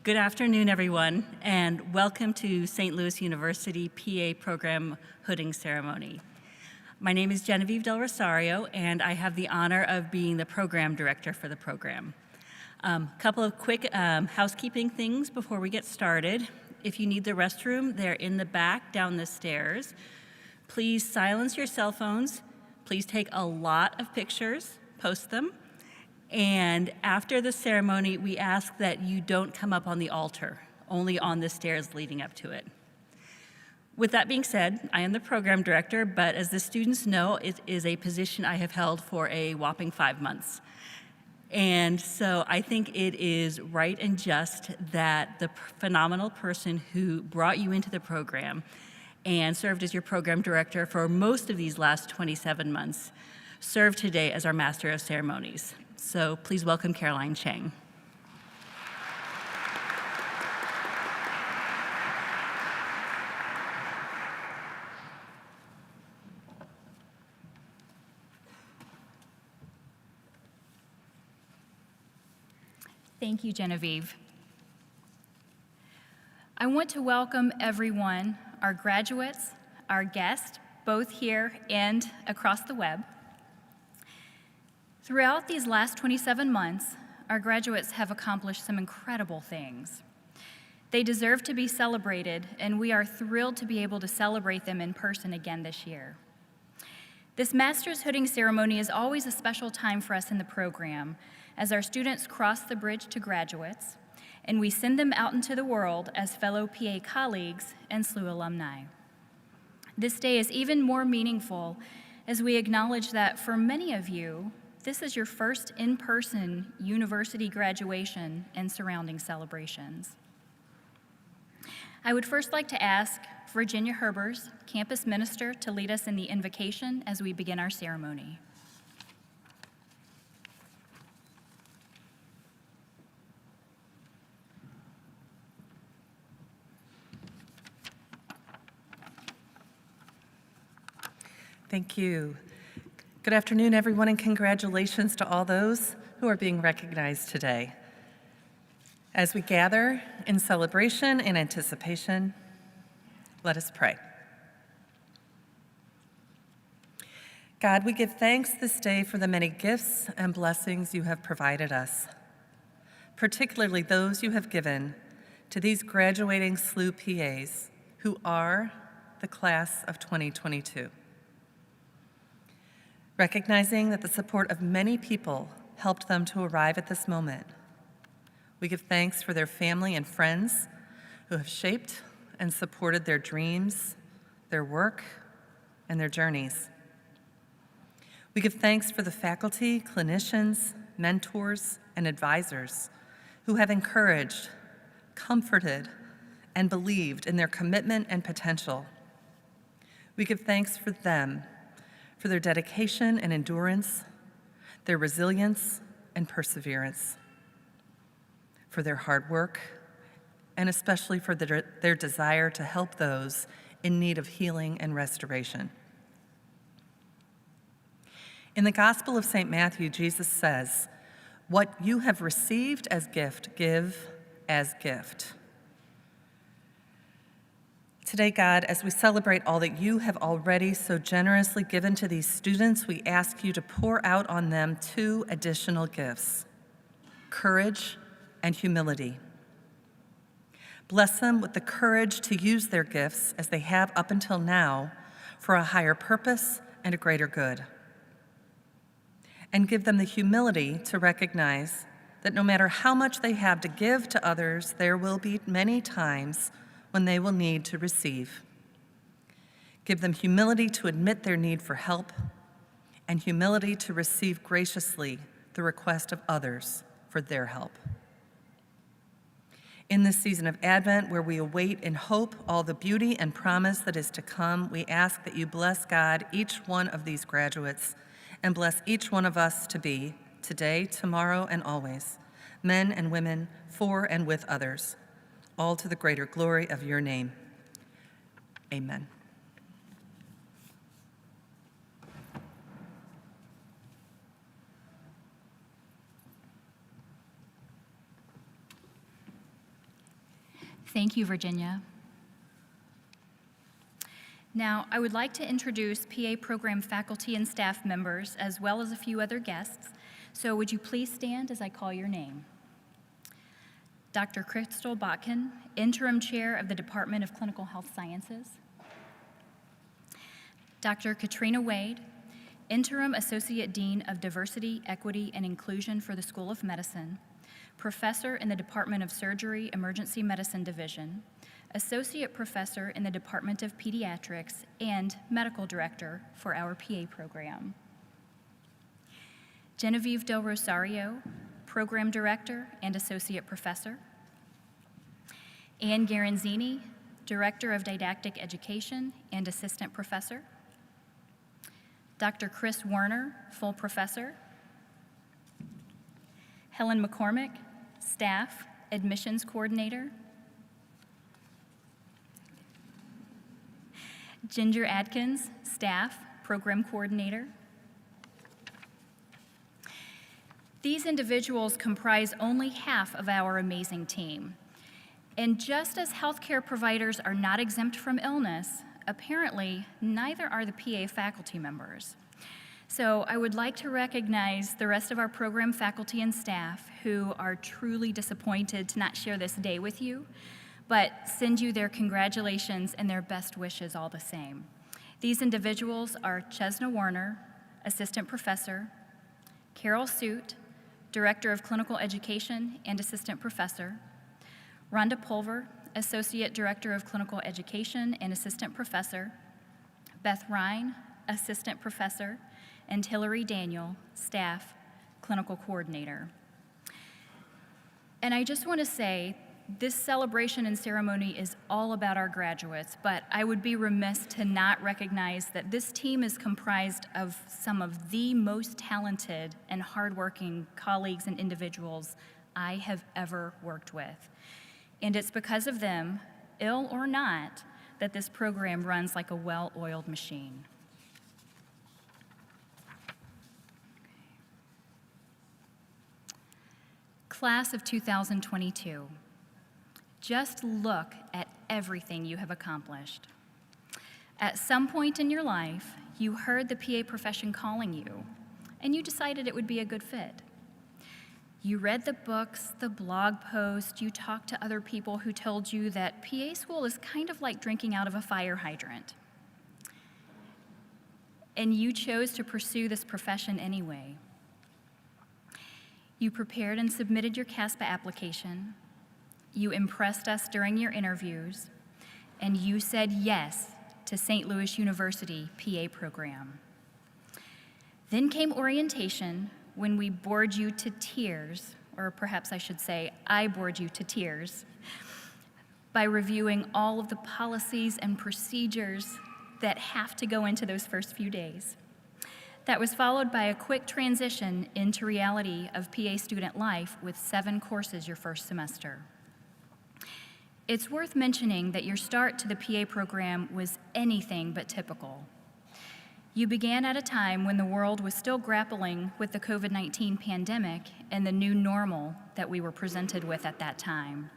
Good afternoon, everyone, and welcome to St. Louis University PA Program Hooding Ceremony. My name is Genevieve Del Rosario, and I have the honor of being the program director for the program. Couple of quick housekeeping things before we get started. If you need the restroom, they're in the back down the stairs. Please silence your cell phones. Please take a lot of pictures, post them. And after the ceremony, we ask that you don't come up on the altar, only on the stairs leading up to it. With that being said, I am the program director, but as the students know, it is a position I have held for a whopping 5 months. And so I think it is right and just that the phenomenal person who brought you into the program and served as your program director for most of these last 27 months serve today as our Master of Ceremonies. So please welcome Caroline Chang. Thank you, Genevieve. I want to welcome everyone, our graduates, our guests, both here and across the web. Throughout these last 27 months, our graduates have accomplished some incredible things. They deserve to be celebrated, and we are thrilled to be able to celebrate them in person again this year. This Master's Hooding Ceremony is always a special time for us in the program, as our students cross the bridge to graduates, and we send them out into the world as fellow PA colleagues and SLU alumni. This day is even more meaningful as we acknowledge that for many of you, this is your first in-person university graduation and surrounding celebrations. I would first like to ask Virginia Herbers, campus minister, to lead us in the invocation as we begin our ceremony. Thank you. Good afternoon, everyone, and congratulations to all those who are being recognized today. As we gather in celebration and anticipation, let us pray. God, we give thanks this day for the many gifts and blessings you have provided us, particularly those you have given to these graduating SLU PAs who are the class of 2022. Recognizing that the support of many people helped them to arrive at this moment, we give thanks for their family and friends who have shaped and supported their dreams, their work, and their journeys. We give thanks for the faculty, clinicians, mentors, and advisors who have encouraged, comforted, and believed in their commitment and potential. We give thanks for them, for their dedication and endurance, their resilience and perseverance, for their hard work, and especially for their desire to help those in need of healing and restoration. In the Gospel of St. Matthew, Jesus says, "What you have received as gift, give as gift." Today, God, as we celebrate all that you have already so generously given to these students, we ask you to pour out on them 2 additional gifts: courage and humility. Bless them with the courage to use their gifts, as they have up until now, for a higher purpose and a greater good. And give them the humility to recognize that no matter how much they have to give to others, there will be many times when they will need to receive. Give them humility to admit their need for help, and humility to receive graciously the request of others for their help. In this season of Advent, where we await in hope all the beauty and promise that is to come, we ask that you bless, God, each one of these graduates, and bless each one of us to be, today, tomorrow, and always, men and women for and with others, all to the greater glory of your name. Amen. Thank you, Virginia. Now, I would like to introduce PA program faculty and staff members, as well as a few other guests. So would you please stand as I call your name? Dr. Crystal Botkin, Interim Chair of the Department of Clinical Health Sciences. Dr. Katrina Wade, Interim Associate Dean of Diversity, Equity, and Inclusion for the School of Medicine, Professor in the Department of Surgery, Emergency Medicine Division, Associate Professor in the Department of Pediatrics, and Medical Director for our PA program. Genevieve Del Rosario, Program Director and Associate Professor. Ann Garanzini, Director of Didactic Education and Assistant Professor. Dr. Chris Werner, Full Professor. Helen McCormick, Staff, Admissions Coordinator. Ginger Adkins, Staff, Program Coordinator. These individuals comprise only half of our amazing team. And just as healthcare providers are not exempt from illness, apparently neither are the PA faculty members. So I would like to recognize the rest of our program faculty and staff who are truly disappointed to not share this day with you, but send you their congratulations and their best wishes all the same. These individuals are Chesna Warner, Assistant Professor, Carol Suit, Director of Clinical Education and Assistant Professor, Rhonda Pulver, Associate Director of Clinical Education and Assistant Professor, Beth Ryan, Assistant Professor, and Hillary Daniel, Staff, Clinical Coordinator. And I just want to say, this celebration and ceremony is all about our graduates, but I would be remiss to not recognize that this team is comprised of some of the most talented and hardworking colleagues and individuals I have ever worked with. And it's because of them, ill or not, that this program runs like a well-oiled machine. Class of 2022. Just look at everything you have accomplished. At some point in your life, you heard the PA profession calling you, and you decided it would be a good fit. You read the books, the blog posts, you talked to other people who told you that PA school is kind of like drinking out of a fire hydrant. And you chose to pursue this profession anyway. You prepared and submitted your CASPA application. You impressed us during your interviews, and you said yes to St. Louis University PA program. Then came orientation, when we bored you to tears, or perhaps I should say, I bored you to tears, by reviewing all of the policies and procedures that have to go into those first few days. That was followed by a quick transition into reality of PA student life with 7 courses your first semester. It's worth mentioning that your start to the PA program was anything but typical. You began at a time when the world was still grappling with the COVID-19 pandemic and the new normal that we were presented with at that time.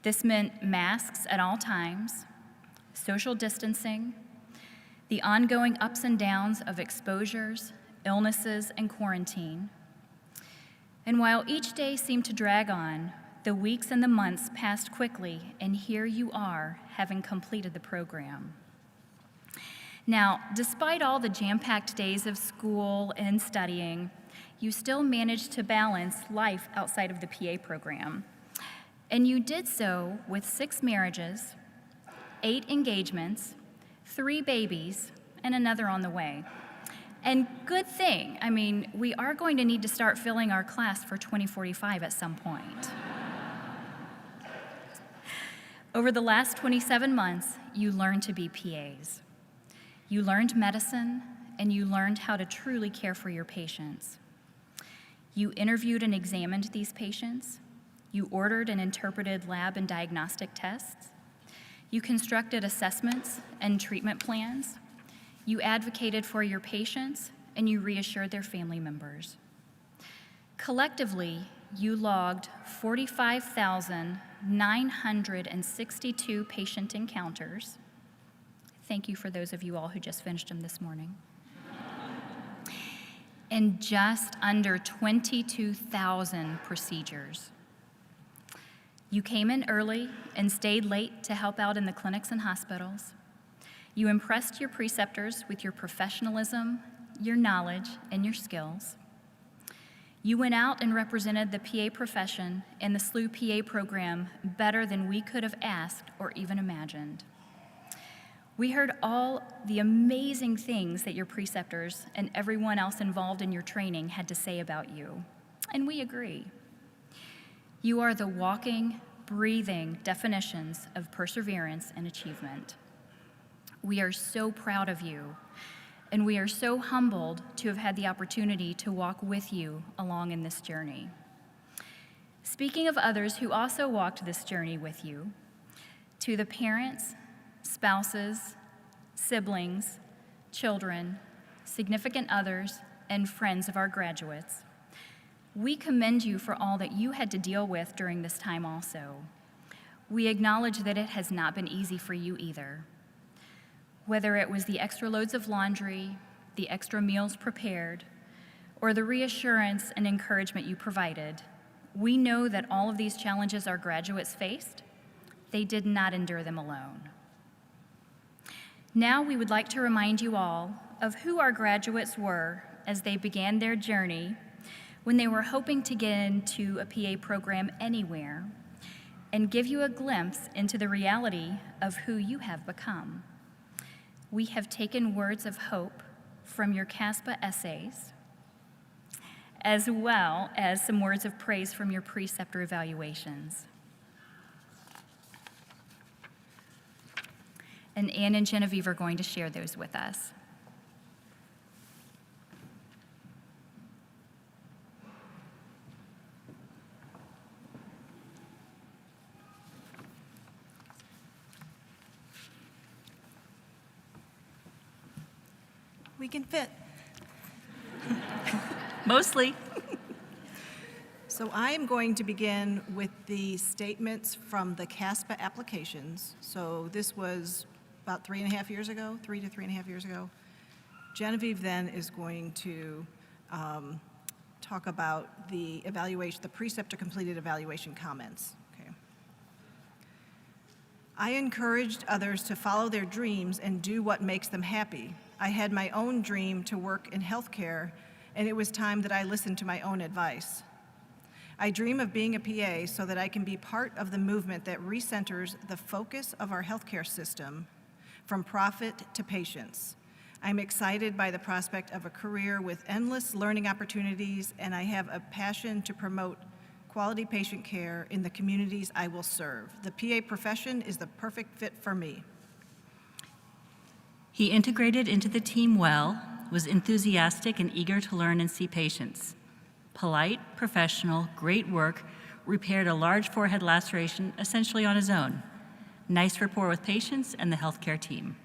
This meant masks at all times, social distancing, the ongoing ups and downs of exposures, illnesses, and quarantine. And while each day seemed to drag on, the weeks and the months passed quickly, and here you are, having completed the program. Now, despite all the jam-packed days of school and studying, you still managed to balance life outside of the PA program. And you did so with 6 marriages, 8 engagements, 3 babies, and another on the way. And good thing, I mean, we are going to need to start filling our class for 2045 at some point. Over the last 27 months, you learned to be PAs. You learned medicine, and you learned how to truly care for your patients. You interviewed and examined these patients. You ordered and interpreted lab and diagnostic tests. You constructed assessments and treatment plans. You advocated for your patients, and you reassured their family members. Collectively, you logged 45,962 patient encounters. Thank you for those of you all who just finished them this morning. And just under 22,000 procedures. You came in early and stayed late to help out in the clinics and hospitals. You impressed your preceptors with your professionalism, your knowledge, and your skills. You went out and represented the PA profession and the SLU PA program better than we could have asked or even imagined. We heard all the amazing things that your preceptors and everyone else involved in your training had to say about you, and we agree. You are the walking, breathing definitions of perseverance and achievement. We are so proud of you, and we are so humbled to have had the opportunity to walk with you along in this journey. Speaking of others who also walked this journey with you, to the parents, spouses, siblings, children, significant others, and friends of our graduates, we commend you for all that you had to deal with during this time also. We acknowledge that it has not been easy for you either. Whether it was the extra loads of laundry, the extra meals prepared, or the reassurance and encouragement you provided, we know that all of these challenges our graduates faced, they did not endure them alone. Now we would like to remind you all of who our graduates were as they began their journey when they were hoping to get into a PA program anywhere, and give you a glimpse into the reality of who you have become. We have taken words of hope from your CASPA essays, as well as some words of praise from your preceptor evaluations. And Anne and Genevieve are going to share those with us. We can fit. Mostly. So I am going to begin with the statements from the CASPA applications. So this was about 3.5 years ago, 3 to 3.5 years ago. Genevieve then is going to talk about the evaluation, the preceptor completed evaluation comments. Okay. I encouraged others to follow their dreams and do what makes them happy. I had my own dream to work in healthcare, and it was time that I listened to my own advice. I dream of being a PA so that I can be part of the movement that recenters the focus of our healthcare system from profit to patients. I'm excited by the prospect of a career with endless learning opportunities, and I have a passion to promote quality patient care in the communities I will serve. The PA profession is the perfect fit for me. He integrated into the team well, was enthusiastic and eager to learn and see patients. Polite, professional, great work, repaired a large forehead laceration essentially on his own. Nice rapport with patients and the healthcare team.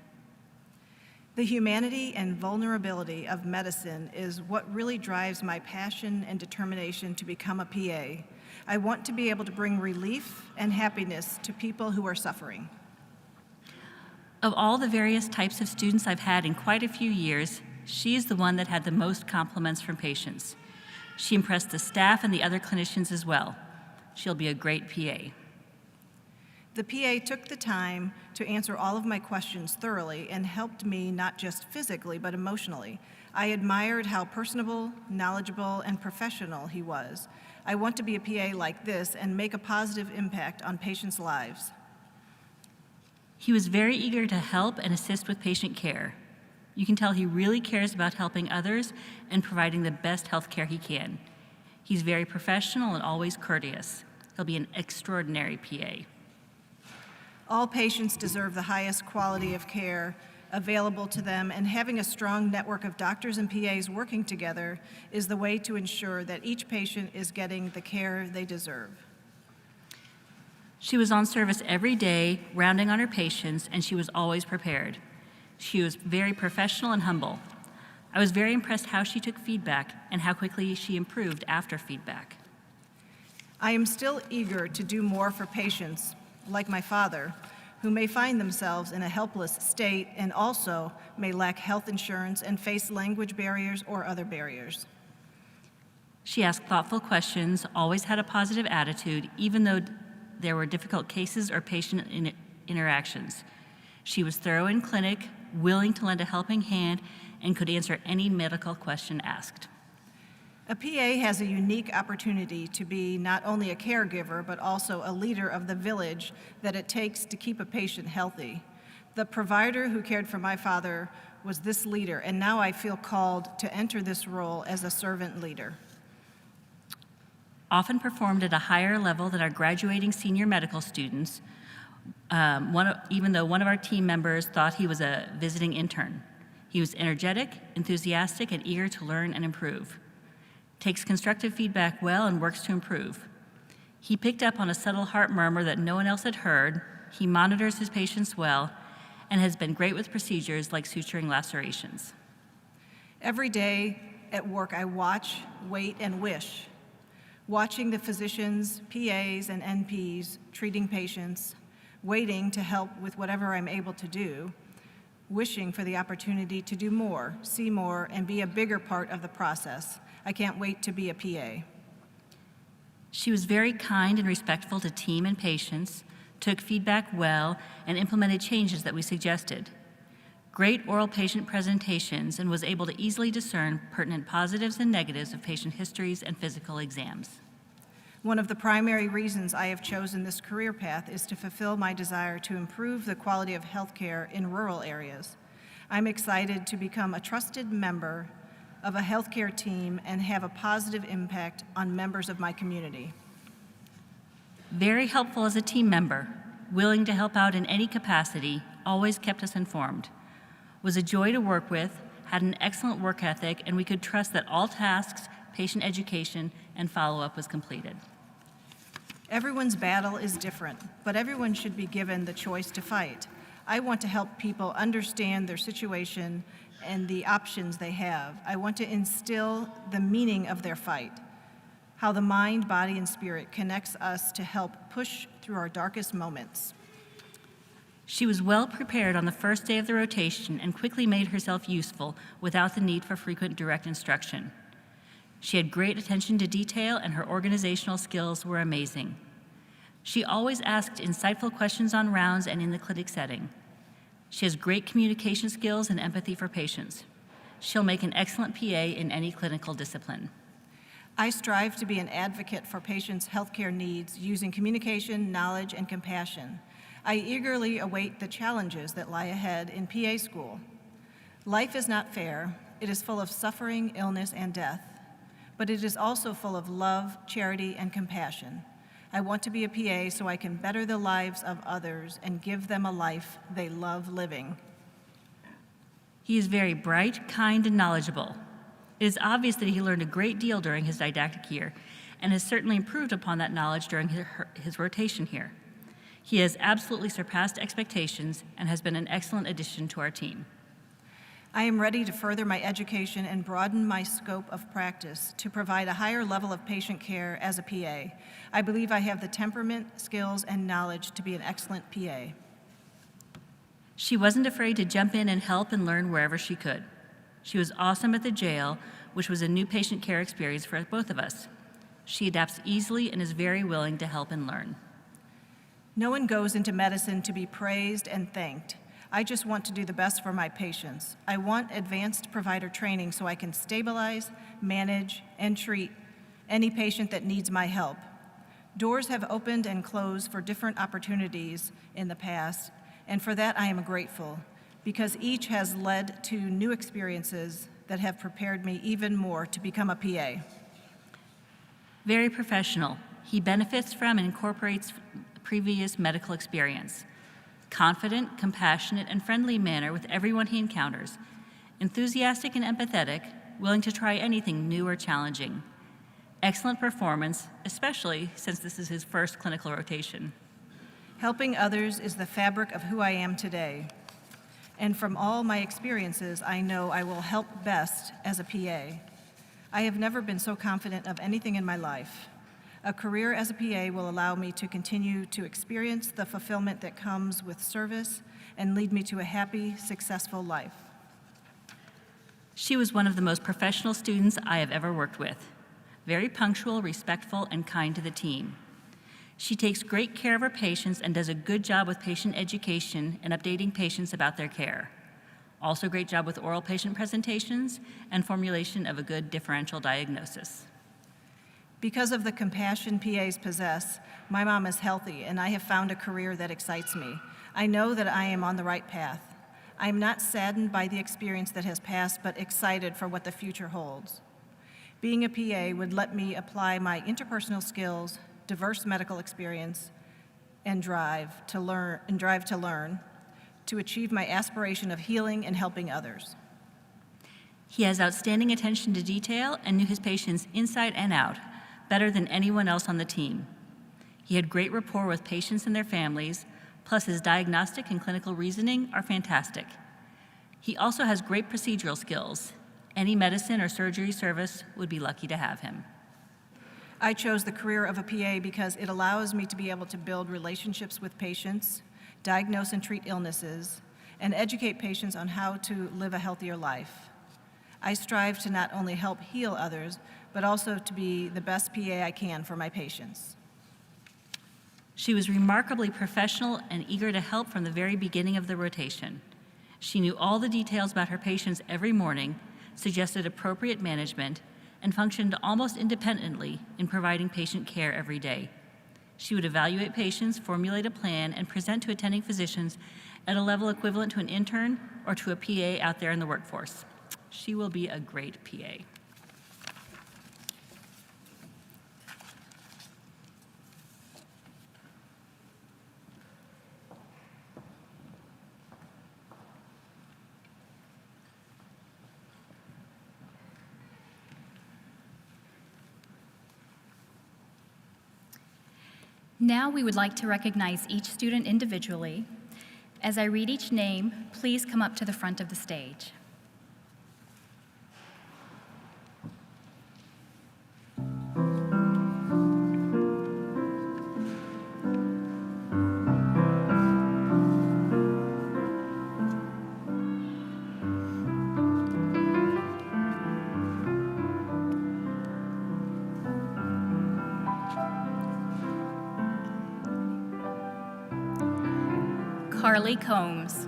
The humanity and vulnerability of medicine is what really drives my passion and determination to become a PA. I want to be able to bring relief and happiness to people who are suffering. Of all the various types of students I've had in quite a few years, she is the one that had the most compliments from patients. She impressed the staff and the other clinicians as well. She'll be a great PA. The PA took the time to answer all of my questions thoroughly and helped me not just physically, but emotionally. I admired how personable, knowledgeable, and professional he was. I want to be a PA like this and make a positive impact on patients' lives. He was very eager to help and assist with patient care. You can tell he really cares about helping others and providing the best health care he can. He's very professional and always courteous. He'll be an extraordinary PA. All patients deserve the highest quality of care available to them, and having a strong network of doctors and PAs working together is the way to ensure that each patient is getting the care they deserve. She was on service every day, rounding on her patients, and she was always prepared. She was very professional and humble. I was very impressed how she took feedback and how quickly she improved after feedback. I am still eager to do more for patients, like my father, who may find themselves in a helpless state and also may lack health insurance and face language barriers or other barriers. She asked thoughtful questions, always had a positive attitude, even though there were difficult cases or patient interactions. She was thorough in clinic, willing to lend a helping hand, and could answer any medical question asked. A PA has a unique opportunity to be not only a caregiver, but also a leader of the village that it takes to keep a patient healthy. The provider who cared for my father was this leader, and now I feel called to enter this role as a servant leader. Often performed at a higher level than our graduating senior medical students, even though one of our team members thought he was a visiting intern. He was energetic, enthusiastic, and eager to learn and improve. Takes constructive feedback well and works to improve. He picked up on a subtle heart murmur that no one else had heard. He monitors his patients well and has been great with procedures like suturing lacerations. Every day at work, I watch, wait, and wish. Watching the physicians, PAs, and NPs treating patients, waiting to help with whatever I'm able to do, wishing for the opportunity to do more, see more, and be a bigger part of the process. I can't wait to be a PA. She was very kind and respectful to team and patients, took feedback well, and implemented changes that we suggested. Great oral patient presentations, and was able to easily discern pertinent positives and negatives of patient histories and physical exams. One of the primary reasons I have chosen this career path is to fulfill my desire to improve the quality of healthcare in rural areas. I'm excited to become a trusted member of a healthcare team and have a positive impact on members of my community. Very helpful as a team member, willing to help out in any capacity, always kept us informed. Was a joy to work with, had an excellent work ethic, and we could trust that all tasks, patient education, and follow-up was completed. Everyone's battle is different, but everyone should be given the choice to fight. I want to help people understand their situation and the options they have. I want to instill the meaning of their fight, how the mind, body, and spirit connects us to help push through our darkest moments. She was well prepared on the first day of the rotation and quickly made herself useful without the need for frequent direct instruction. She had great attention to detail, and her organizational skills were amazing. She always asked insightful questions on rounds and in the clinic setting. She has great communication skills and empathy for patients. She'll make an excellent PA in any clinical discipline. I strive to be an advocate for patients' healthcare needs using communication, knowledge, and compassion. I eagerly await the challenges that lie ahead in PA school. Life is not fair. It is full of suffering, illness, and death, but it is also full of love, charity, and compassion. I want to be a PA so I can better the lives of others and give them a life they love living. He is very bright, kind, and knowledgeable. It is obvious that he learned a great deal during his didactic year and has certainly improved upon that knowledge during his rotation here. He has absolutely surpassed expectations and has been an excellent addition to our team. I am ready to further my education and broaden my scope of practice to provide a higher level of patient care as a PA. I believe I have the temperament, skills, and knowledge to be an excellent PA. She wasn't afraid to jump in and help and learn wherever she could. She was awesome at the jail, which was a new patient care experience for both of us. She adapts easily and is very willing to help and learn. No one goes into medicine to be praised and thanked. I just want to do the best for my patients. I want advanced provider training so I can stabilize, manage, and treat any patient that needs my help. Doors have opened and closed for different opportunities in the past, and for that I am grateful, because each has led to new experiences that have prepared me even more to become a PA. Very professional. He benefits from and incorporates previous medical experience. Confident, compassionate, and friendly manner with everyone he encounters. Enthusiastic and empathetic, willing to try anything new or challenging. Excellent performance, especially since this is his first clinical rotation. Helping others is the fabric of who I am today. And from all my experiences, I know I will help best as a PA. I have never been so confident of anything in my life. A career as a PA will allow me to continue to experience the fulfillment that comes with service and lead me to a happy, successful life. She was one of the most professional students I have ever worked with. Very punctual, respectful, and kind to the team. She takes great care of her patients and does a good job with patient education and updating patients about their care. Also great job with oral patient presentations and formulation of a good differential diagnosis. Because of the compassion PAs possess, my mom is healthy and I have found a career that excites me. I know that I am on the right path. I am not saddened by the experience that has passed, but excited for what the future holds. Being a PA would let me apply my interpersonal skills, diverse medical experience, and drive to learn to achieve my aspiration of healing and helping others. He has outstanding attention to detail and knew his patients inside and out, better than anyone else on the team. He had great rapport with patients and their families, plus his diagnostic and clinical reasoning are fantastic. He also has great procedural skills. Any medicine or surgery service would be lucky to have him. I chose the career of a PA because it allows me to be able to build relationships with patients, diagnose and treat illnesses, and educate patients on how to live a healthier life. I strive to not only help heal others, but also to be the best PA I can for my patients. She was remarkably professional and eager to help from the very beginning of the rotation. She knew all the details about her patients every morning, suggested appropriate management, and functioned almost independently in providing patient care every day. She would evaluate patients, formulate a plan, and present to attending physicians at a level equivalent to an intern or to a PA out there in the workforce. She will be a great PA. Now we would like to recognize each student individually. As I read each name, please come up to the front of the stage. Carly Combs.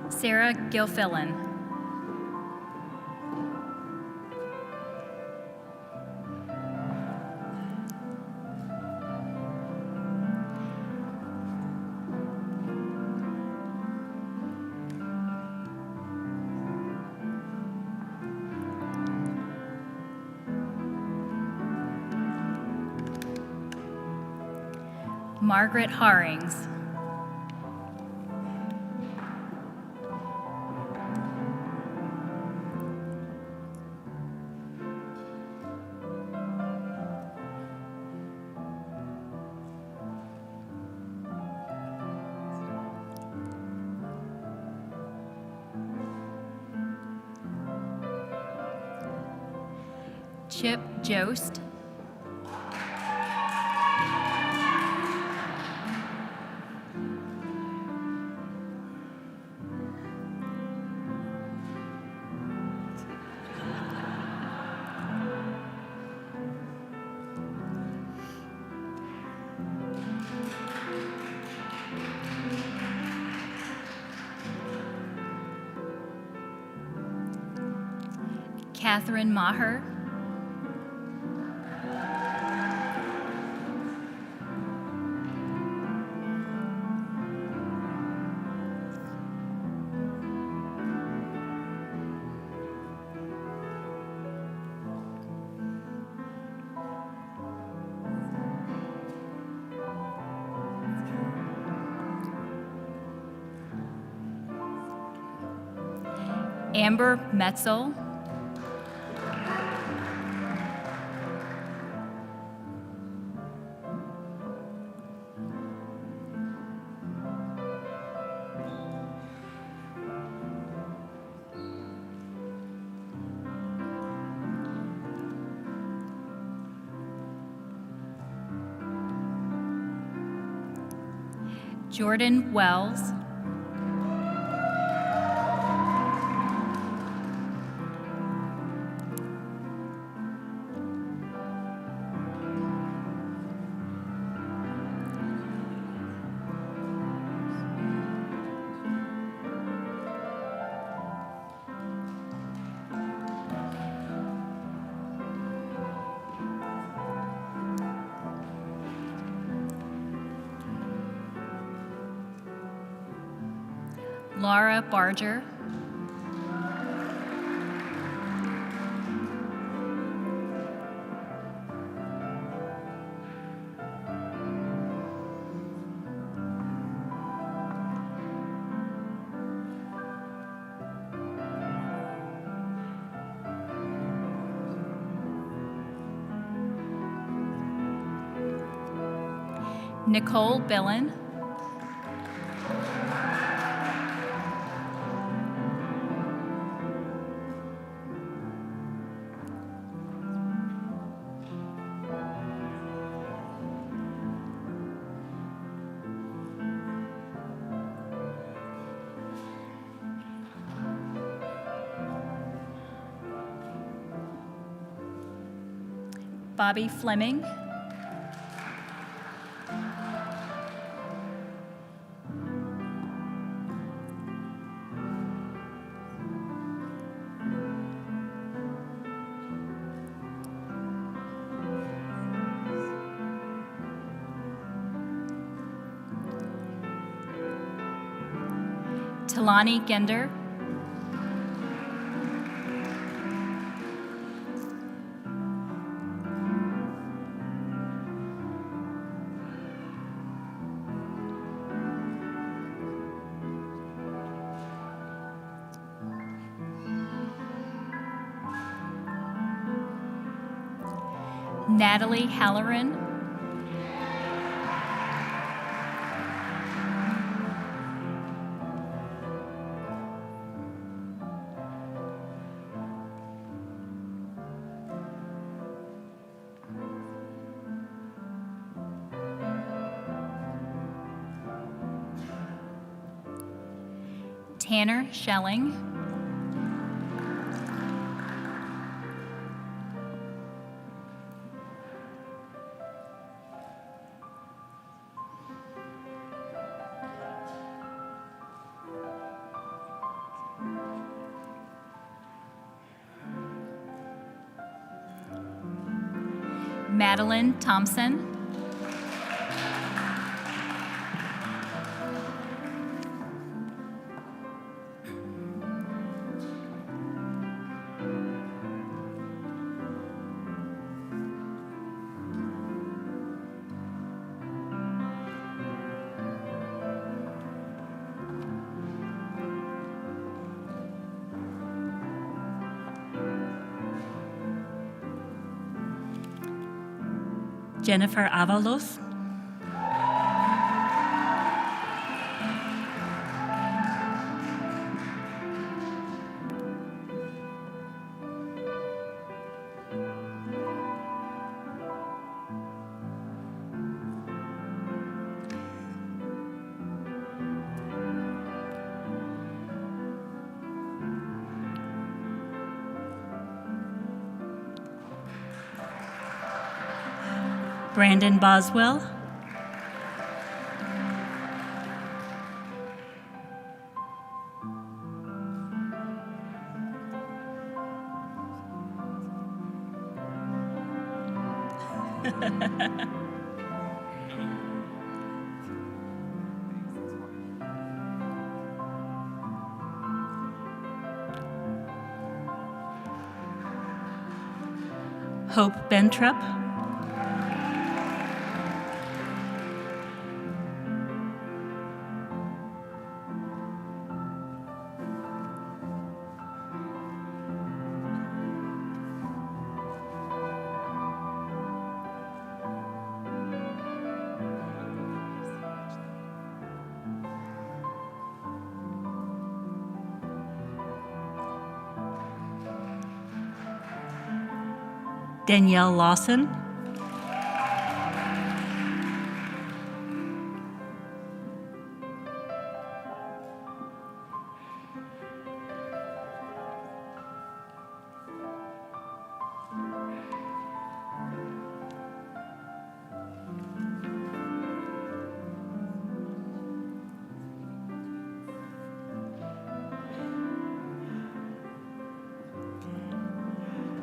Sarah Gilfillan. Margaret Harings. Chip Jost. Catherine Maher. Amber Metzel. Jordan Wells. Laura Barger. Nicole Billen. Bobby Fleming. Talani Gender. Natalie Halloran. Tanner Schelling. Madeline Thompson. Jennifer Avalos. Brandon Boswell. Hope Bentrup. Danielle Lawson.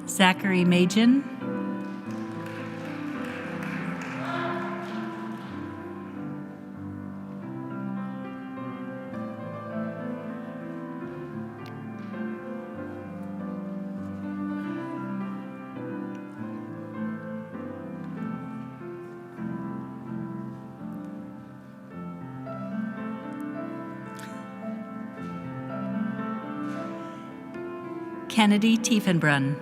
Zachary Majin. Kennedy Tiefenbrunn.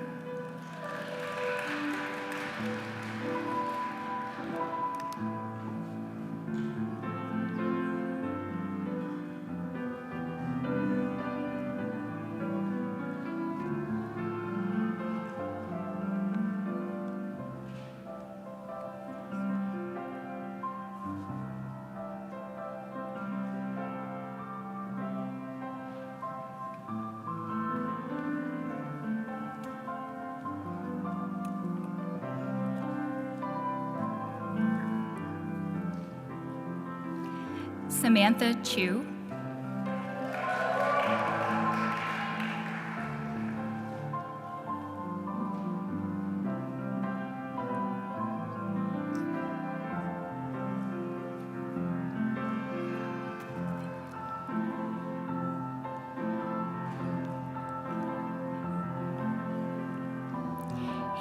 Samantha Chu.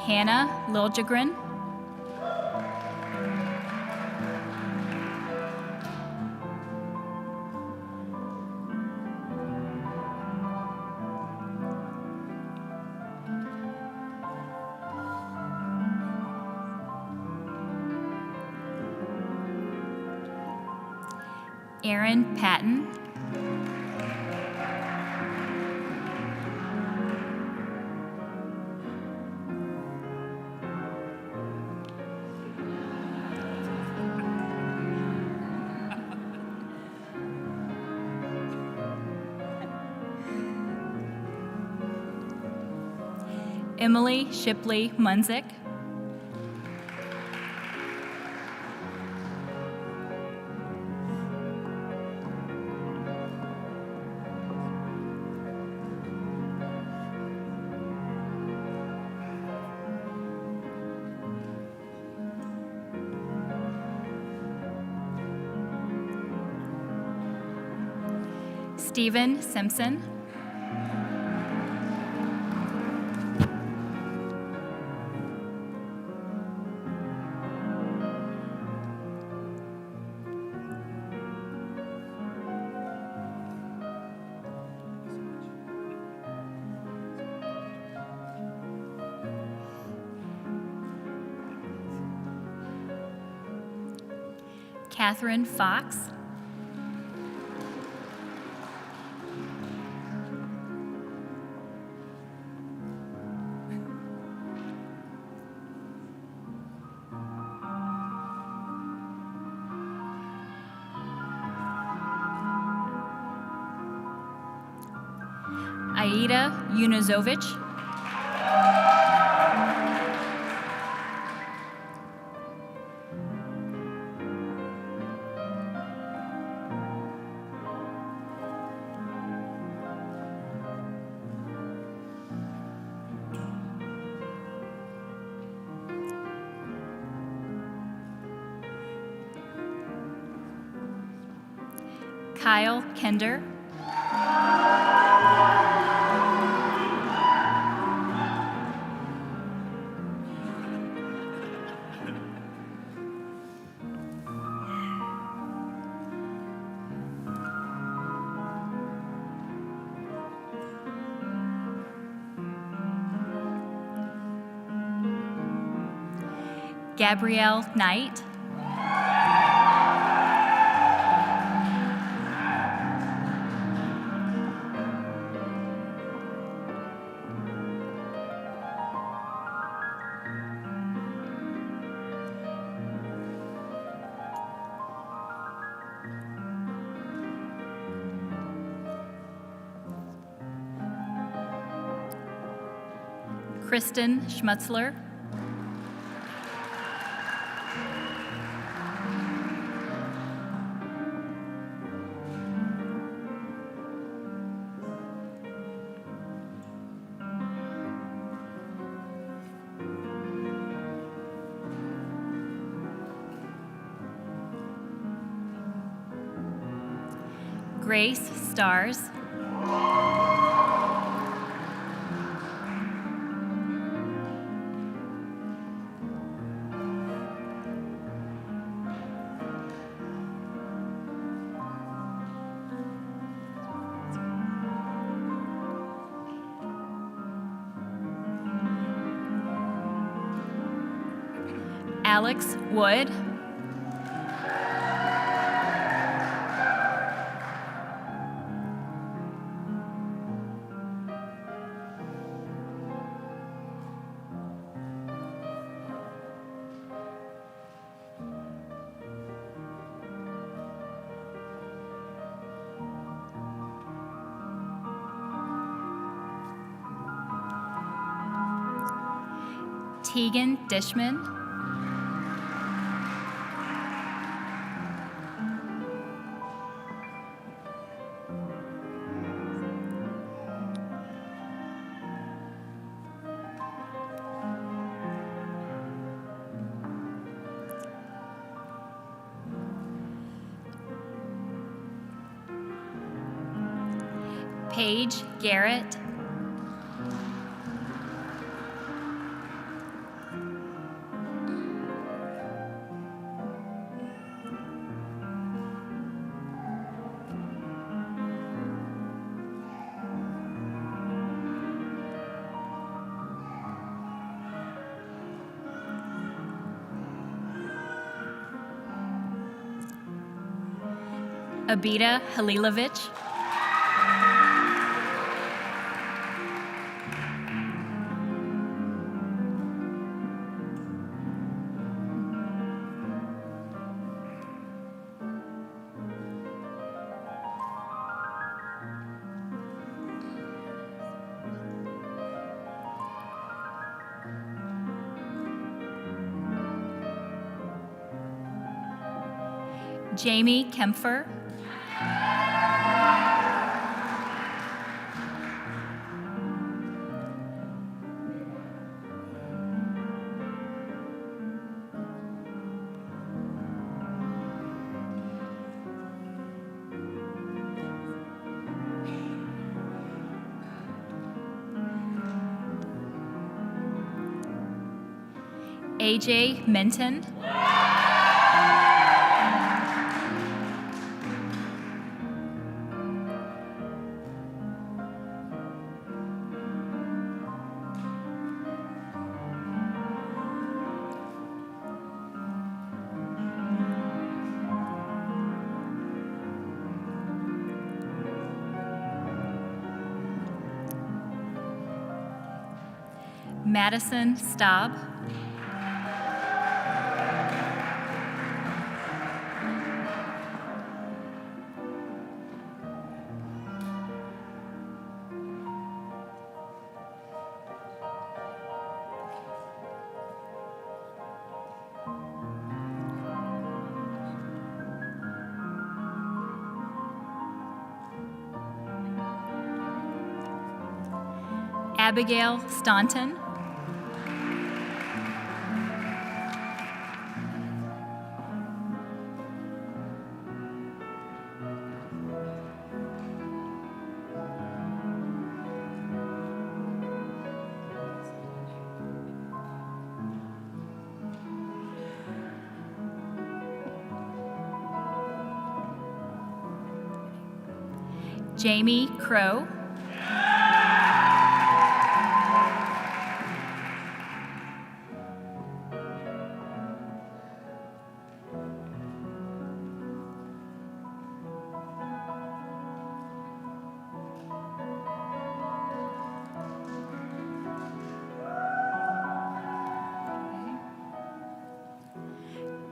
Hannah Liljegren. Aaron Patton. Emily Shipley Munzik. Stephen Simpson. Catherine Fox. Aida Yunuzovich. Kyle Kender. Gabrielle Knight. Kristen Schmutzler. Grace Stars. Alex Wood. Tegan Dishman. Paige Garrett. Abida Halilovich. Jamie Kempfer. AJ Menton. Madison Staub. Abigail Staunton. Jamie Crow.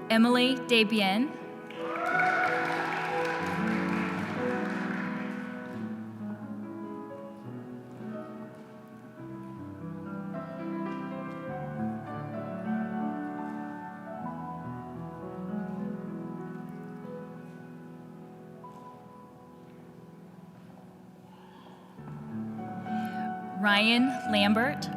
Emily Debian. Ryan Lambert.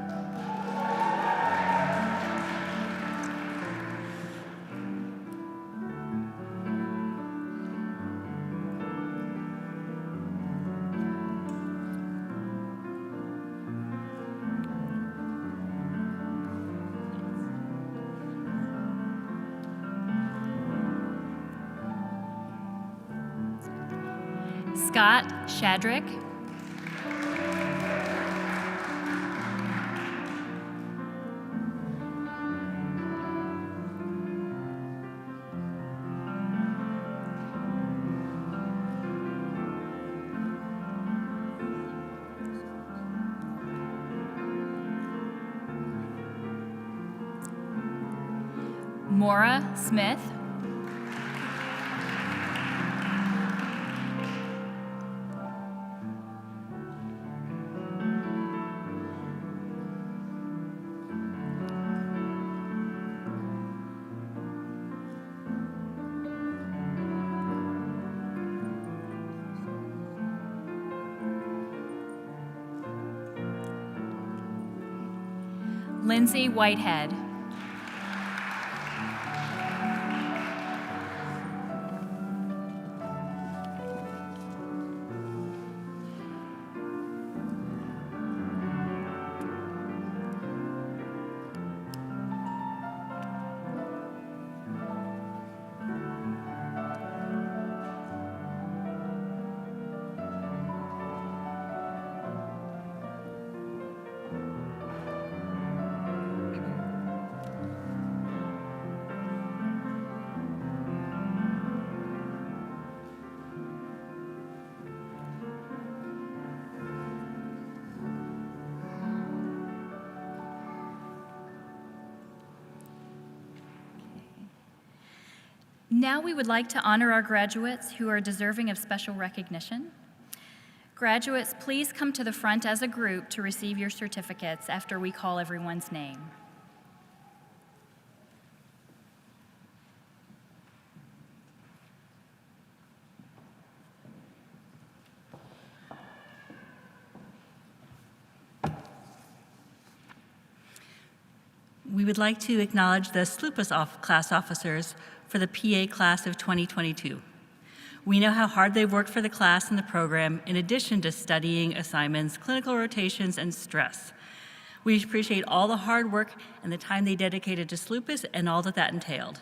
Scott Shadrick. Maura Smith. Lindsay Whitehead. Now we would like to honor our graduates who are deserving of special recognition. Graduates, please come to the front as a group to receive your certificates after we call everyone's name. We would like to acknowledge the SLU PA class officers for the PA class of 2022. We know how hard they've worked for the class and the program, in addition to studying, assignments, clinical rotations, and stress. We appreciate all the hard work and the time they dedicated to SLU PA and all that that entailed.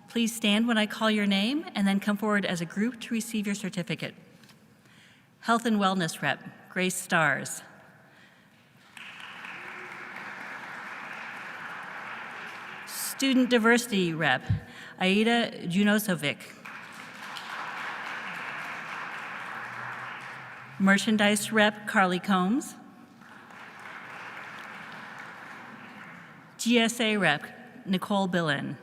Please stand when I call your name and then come forward as a group to receive your certificate. Health and Wellness Rep, Grace Stars. Student Diversity Rep, Aida Junosovic. Merchandise Rep, Carly Combs. GSA Rep, Nicole Billen.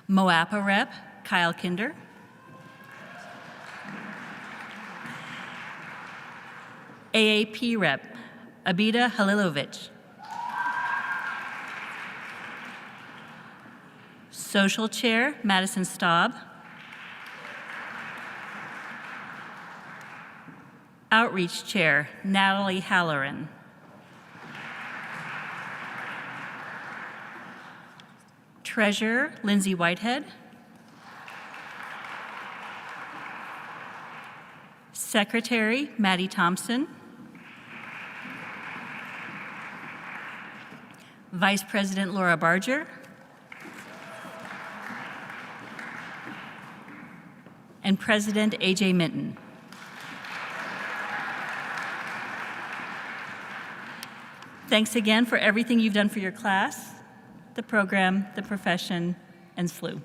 MOAPA Rep, Kyle Kinder. AAP Rep, Abida Halilovic. Social Chair, Madison Staub. Outreach Chair, Natalie Halloran. Treasurer, Lindsay Whitehead. Secretary, Maddie Thompson. Vice President Laura Barger. And President AJ Minton. Thanks again for everything you've done for your class, the program, the profession, and SLU.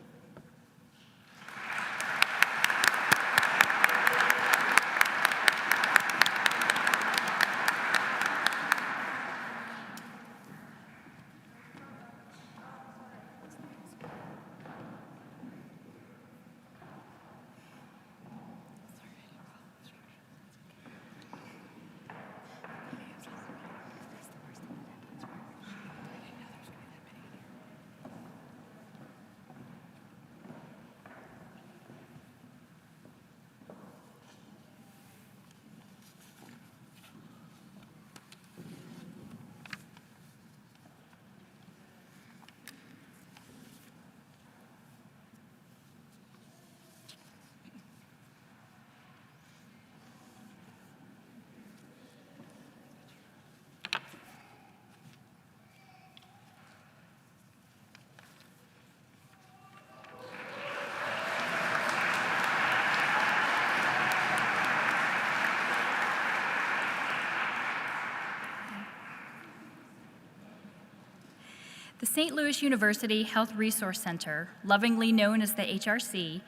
The St. Louis University Health Resource Center, lovingly known as the HRC,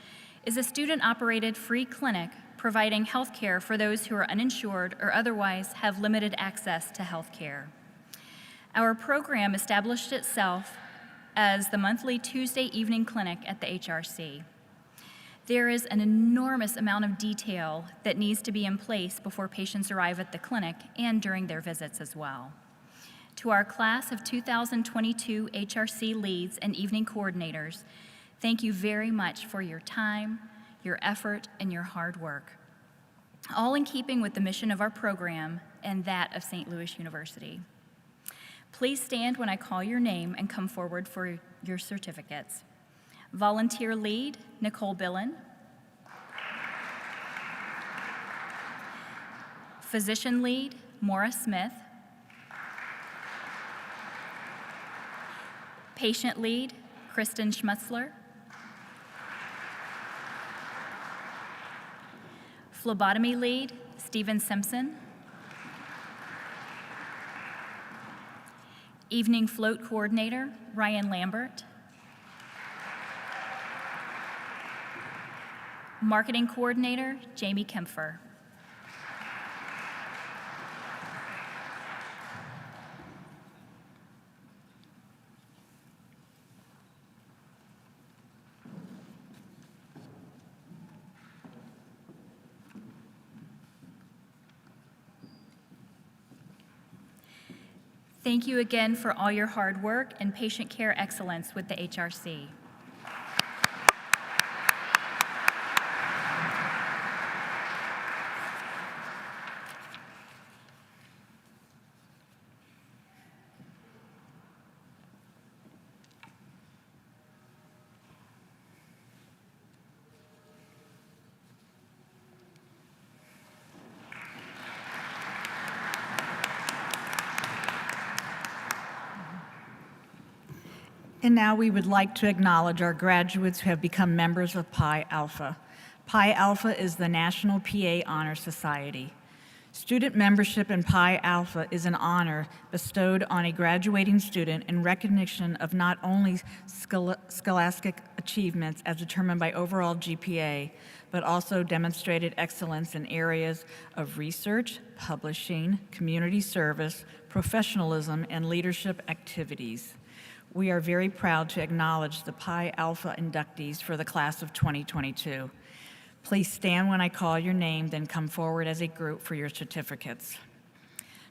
is a student-operated free clinic providing health care for those who are uninsured or otherwise have limited access to health care. Our program established itself as the monthly Tuesday evening clinic at the HRC. There is an enormous amount of detail that needs to be in place before patients arrive at the clinic and during their visits as well. To our class of 2022 HRC leads and evening coordinators, thank you very much for your time, your effort, and your hard work, all in keeping with the mission of our program and that of St. Louis University. Please stand when I call your name and come forward for your certificates. Volunteer lead, Nicole Billen. Physician lead, Maura Smith. Patient lead, Kristen Schmutzler. Phlebotomy lead, Stephen Simpson. Evening float coordinator, Ryan Lambert. Marketing coordinator, Jamie Kempfer. Thank you again for all your hard work and patient care excellence with the HRC. And now we would like to acknowledge our graduates who have become members of Pi Alpha. Pi Alpha is the National PA Honor Society. Student membership in Pi Alpha is an honor bestowed on a graduating student in recognition of not only scholastic achievements as determined by overall GPA, but also demonstrated excellence in areas of research, publishing, community service, professionalism, and leadership activities. We are very proud to acknowledge the Pi Alpha inductees for the class of 2022. Please stand when I call your name, then come forward as a group for your certificates.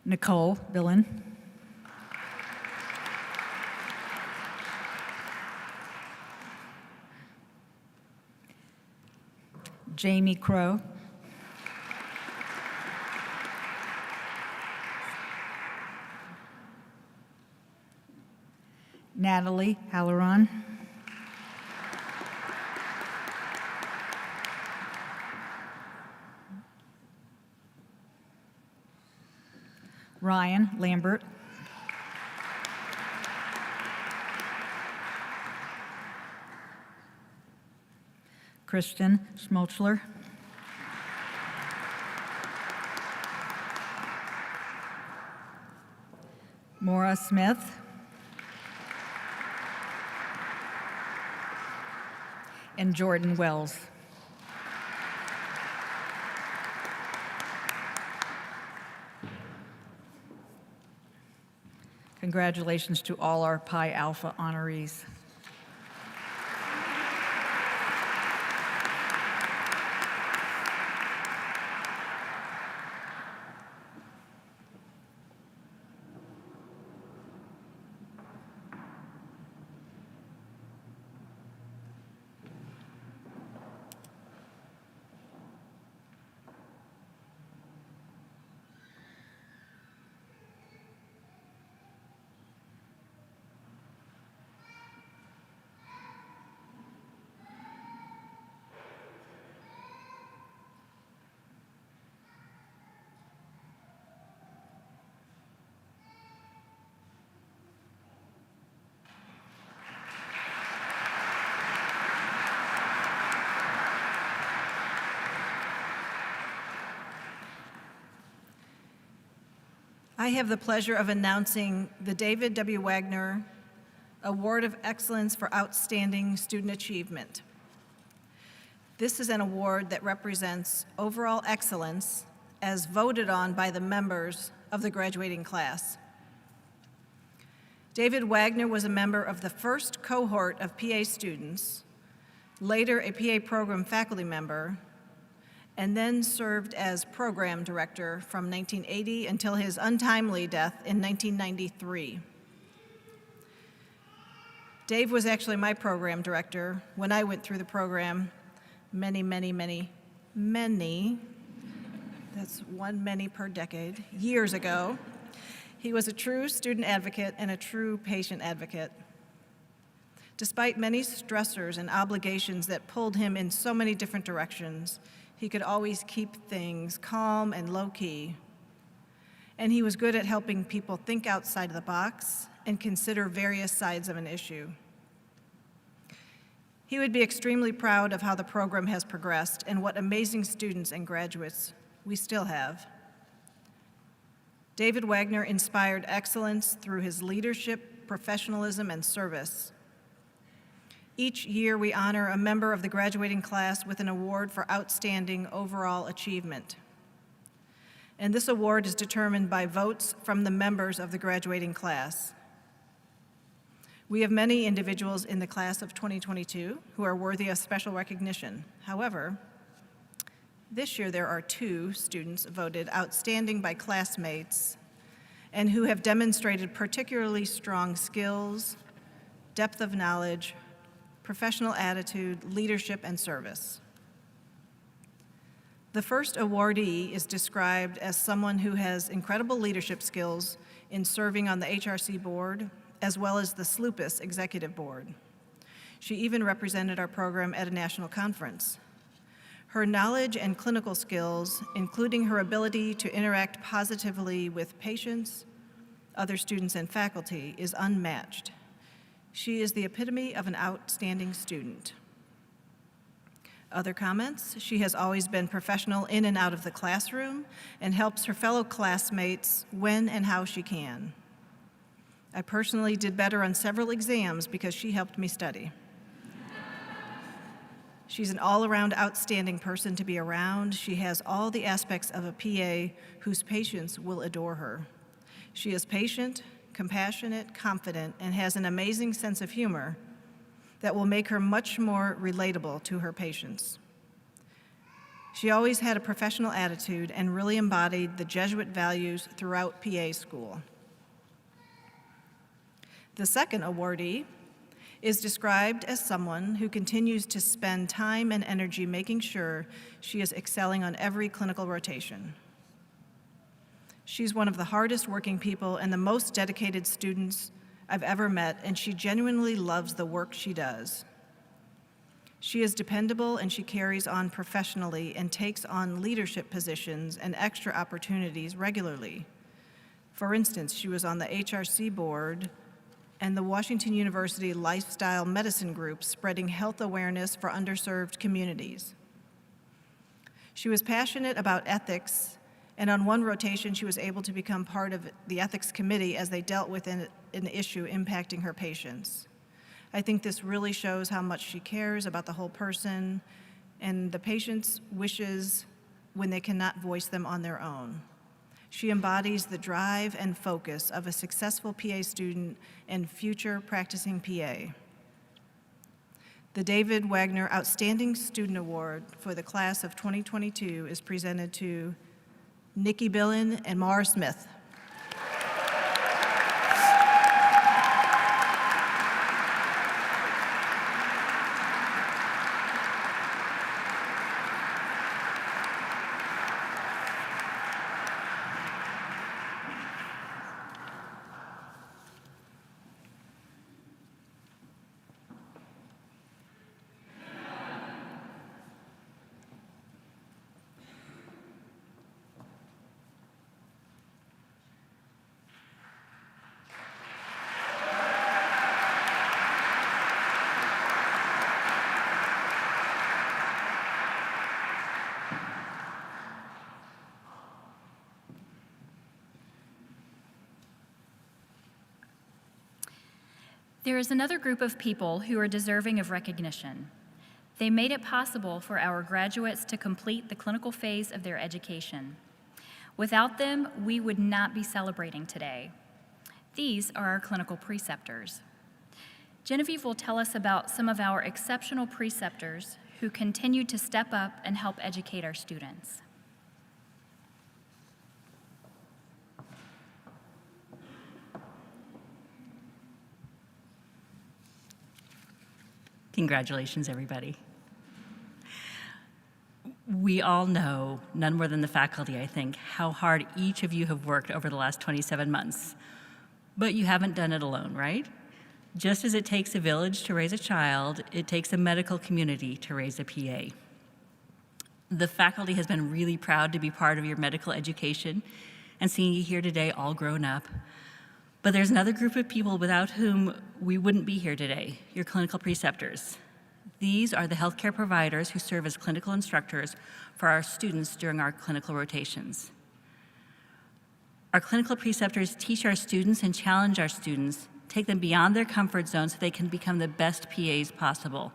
Nicole Billen. Jamie Crow. Natalie Halloran. Ryan Lambert. Kristen Schmutzler. Maura Smith. And Jordan Wells. Congratulations to all our Pi Alpha honorees. I have the pleasure of announcing the David W. Wagner Award of Excellence for Outstanding Student Achievement. This is an award that represents overall excellence as voted on by the members of the graduating class. David Wagner was a member of the first cohort of PA students, later a PA program faculty member, and then served as program director from 1980 until his untimely death in 1993. Dave was actually my program director when I went through the program many, that's one many per decade, years ago. He was a true student advocate and a true patient advocate. Despite many stressors and obligations that pulled him in so many different directions, he could always keep things calm and low-key. And he was good at helping people think outside of the box and consider various sides of an issue. He would be extremely proud of how the program has progressed and what amazing students and graduates we still have. David Wagner inspired excellence through his leadership, professionalism, and service. Each year, we honor a member of the graduating class with an award for outstanding overall achievement. And this award is determined by votes from the members of the graduating class. We have many individuals in the class of 2022 who are worthy of special recognition. However, this year there are 2 students voted outstanding by classmates and who have demonstrated particularly strong skills, depth of knowledge, professional attitude, leadership, and service. The first awardee is described as someone who has incredible leadership skills in serving on the HRC board, as well as the SLU PA Executive Board. She even represented our program at a national conference. Her knowledge and clinical skills, including her ability to interact positively with patients, other students, and faculty, is unmatched. She is the epitome of an outstanding student. Other comments? She has always been professional in and out of the classroom and helps her fellow classmates when and how she can. I personally did better on several exams because she helped me study. She's an all-around outstanding person to be around. She has all the aspects of a PA whose patients will adore her. She is patient, compassionate, confident, and has an amazing sense of humor that will make her much more relatable to her patients. She always had a professional attitude and really embodied the Jesuit values throughout PA school. The second awardee is described as someone who continues to spend time and energy making sure she is excelling on every clinical rotation. She's one of the hardest working people and the most dedicated students I've ever met, and she genuinely loves the work she does. She is dependable and she carries on professionally and takes on leadership positions and extra opportunities regularly. For instance, she was on the HRC board and the Washington University Lifestyle Medicine Group, spreading health awareness for underserved communities. She was passionate about ethics, and on one rotation, she was able to become part of the ethics committee as they dealt with an issue impacting her patients. I think this really shows how much she cares about the whole person and the patient's wishes when they cannot voice them on their own. She embodies the drive and focus of a successful PA student and future practicing PA. The David Wagner Outstanding Student Award for the class of 2022 is presented to Nikki Billen and Mara Smith. There is another group of people who are deserving of recognition. They made it possible for our graduates to complete the clinical phase of their education. Without them, we would not be celebrating today. These are our clinical preceptors. Genevieve will tell us about some of our exceptional preceptors who continue to step up and help educate our students. Congratulations, everybody. We all know, none more than the faculty, I think, how hard each of you have worked over the last 27 months. But you haven't done it alone, right? Just as it takes a village to raise a child, it takes a medical community to raise a PA. The faculty has been really proud to be part of your medical education and seeing you here today all grown up. But there's another group of people without whom we wouldn't be here today, your clinical preceptors. These are the healthcare providers who serve as clinical instructors for our students during our clinical rotations. Our clinical preceptors teach our students and challenge our students, take them beyond their comfort zone so they can become the best PAs possible.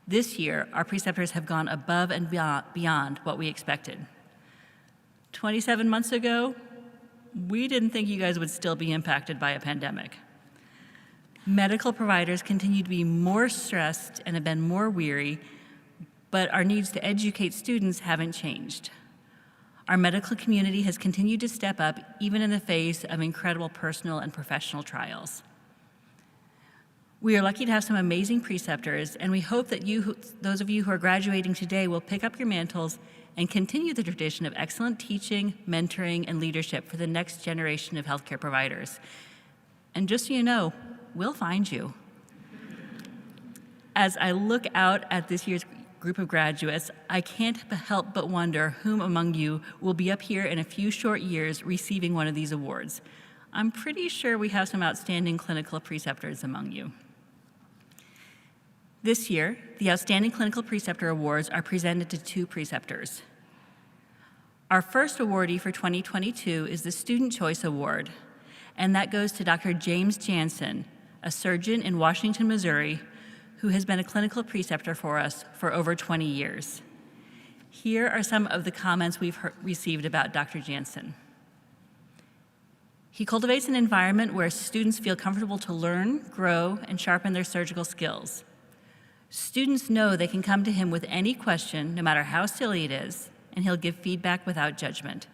This year, our preceptors have gone above and beyond what we expected. 27 months ago, we didn't think you guys would still be impacted by a pandemic. Medical providers continue to be more stressed and have been more weary, but our needs to educate students haven't changed. Our medical community has continued to step up even in the face of incredible personal and professional trials. We are lucky to have some amazing preceptors, and we hope that those of you who are graduating today will pick up your mantles and continue the tradition of excellent teaching, mentoring, and leadership for the next generation of healthcare providers. And just so you know, we'll find you. As I look out at this year's group of graduates, I can't help but wonder whom among you will be up here in a few short years receiving one of these awards. I'm pretty sure we have some outstanding clinical preceptors among you. This year, the Outstanding Clinical Preceptor Awards are presented to two preceptors. Our first awardee for 2022 is the Student Choice Award, and that goes to Dr. James Jansen, a surgeon in Washington, Missouri, who has been a clinical preceptor for us for over 20 years. Here are some of the comments we've received about Dr. Jansen. He cultivates an environment where students feel comfortable to learn, grow, and sharpen their surgical skills. Students know they can come to him with any question, no matter how silly it is, and he'll give feedback without judgment.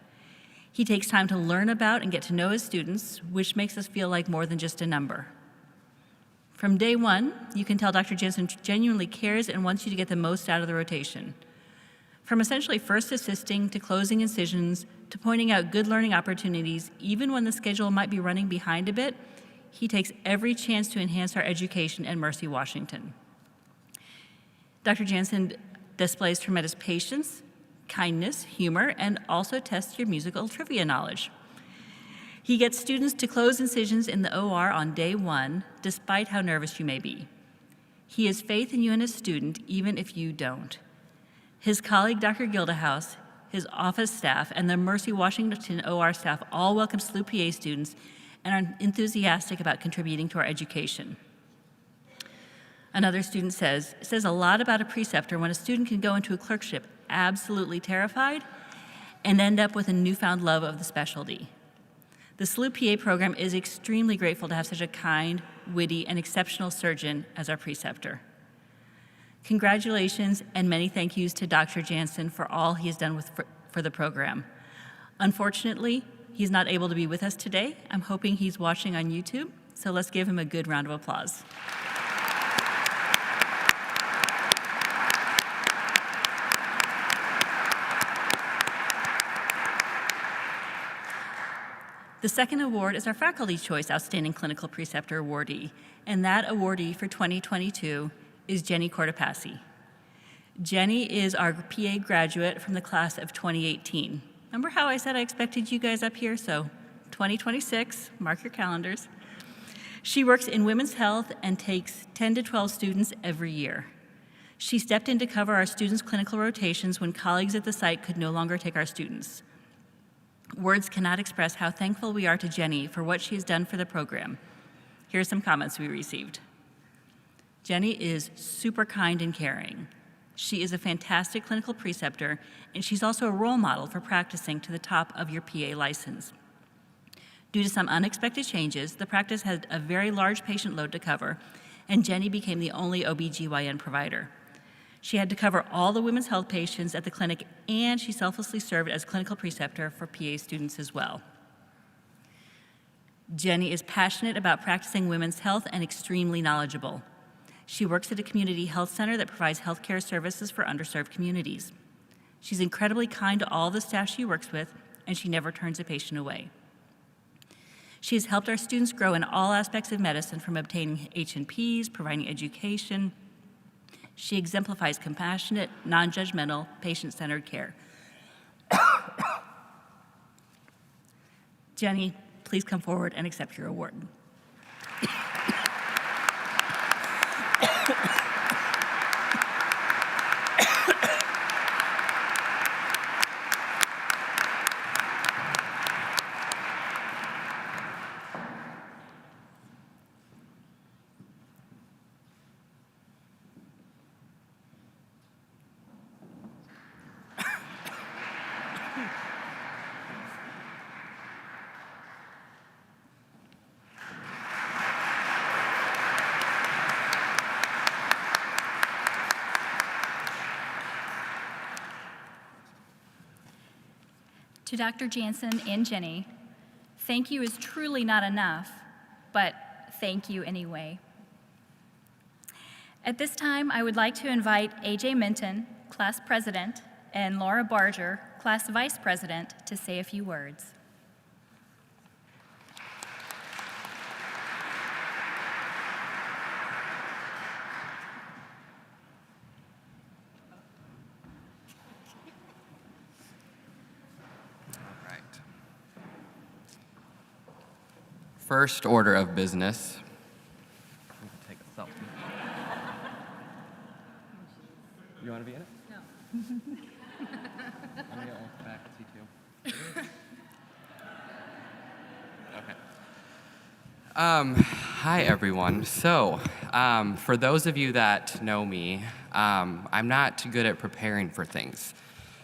He takes time to learn about and get to know his students, which makes us feel like more than just a number. From day one, you can tell Dr. Jansen genuinely cares and wants you to get the most out of the rotation. From essentially first assisting to closing incisions to pointing out good learning opportunities, even when the schedule might be running behind a bit, he takes every chance to enhance our education at Mercy Washington. Dr. Jansen displays tremendous patience, kindness, humor, and also tests your musical trivia knowledge. He gets students to close incisions in the OR on day one, despite how nervous you may be. He has faith in you and his student, even if you don't. His colleague, Dr. Gildehouse, his office staff, and the Mercy Washington OR staff all welcome SLU PA students and are enthusiastic about contributing to our education. Another student says, it says a lot about a preceptor when a student can go into a clerkship absolutely terrified and end up with a newfound love of the specialty. The SLU PA program is extremely grateful to have such a kind, witty, and exceptional surgeon as our preceptor. Congratulations and many thank yous to Dr. Jansen for all he has done for the program. Unfortunately, he's not able to be with us today. I'm hoping he's watching on YouTube, so let's give him a good round of applause. The second award is our Faculty Choice Outstanding Clinical Preceptor awardee, and that awardee for 2022 is Jenny Cortopassi. Jenny is our PA graduate from the class of 2018. Remember how I said I expected you guys up here? So 2026, mark your calendars. She works in women's health and takes 10 to 12 students every year. She stepped in to cover our students' clinical rotations when colleagues at the site could no longer take our students. Words cannot express how thankful we are to Jenny for what she has done for the program. Here are some comments we received. Jenny is super kind and caring. She is a fantastic clinical preceptor, and she's also a role model for practicing to the top of your PA license. Due to some unexpected changes, the practice had a very large patient load to cover, and Jenny became the only OBGYN provider. She had to cover all the women's health patients at the clinic, and she selflessly served as clinical preceptor for PA students as well. Jenny is passionate about practicing women's health and extremely knowledgeable. She works at a community health center that provides healthcare services for underserved communities. She's incredibly kind to all the staff she works with, and she never turns a patient away. She has helped our students grow in all aspects of medicine, from obtaining H&Ps, providing education. She exemplifies compassionate, non-judgmental, patient-centered care. Jenny, please come forward and accept your award. To Dr. Jansen and Jenny, thank you is truly not enough, but thank you anyway. At this time, I would like to invite AJ Minton, class president, and Laura Barger, class vice president, to say a few words. First order of business. Take a selfie. You want to be in it? No. I'm going to get faculty too. Okay. Hi everyone. So, for those of you that know me, I'm not too good at preparing for things.